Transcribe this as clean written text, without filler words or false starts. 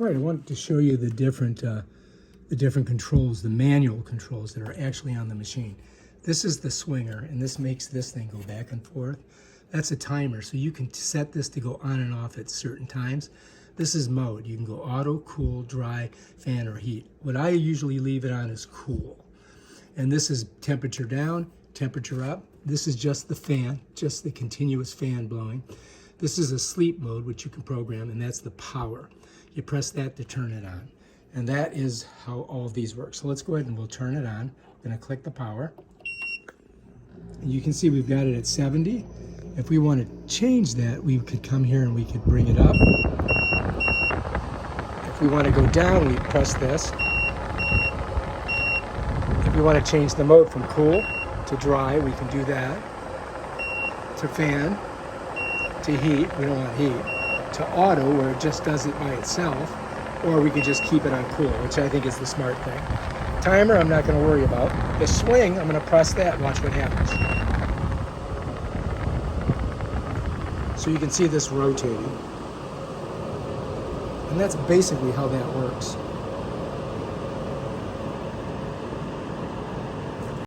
All right, I wanted to show you the different controls, the manual controls that are actually on the machine. This is the swinger, and this makes this thing go back and forth. That's a timer, so you can set this to go on and off at certain times. This is mode. You can go auto, cool, dry, fan, or heat. What I usually leave it on is cool. And this is temperature down, temperature up. This is just the fan, just the continuous fan blowing. This is a sleep mode, which you can program, and that's the power. You press that to turn it on. And that is how all of these work. So let's go ahead and we'll turn it on. I'm gonna click the power. And you can see we've got it at 70. If we want to change that, we could come here and we could bring it up. If we want to go down, we press this. If we want to change the mode from cool to dry, we can do that. To fan, to heat, we don't want heat. To auto, where it just does it by itself, or we could just keep it on cool, which I think is the smart thing. Timer, I'm not going to worry about. The swing, I'm going to press that and watch what happens. So you can see this rotating. And that's basically how that works.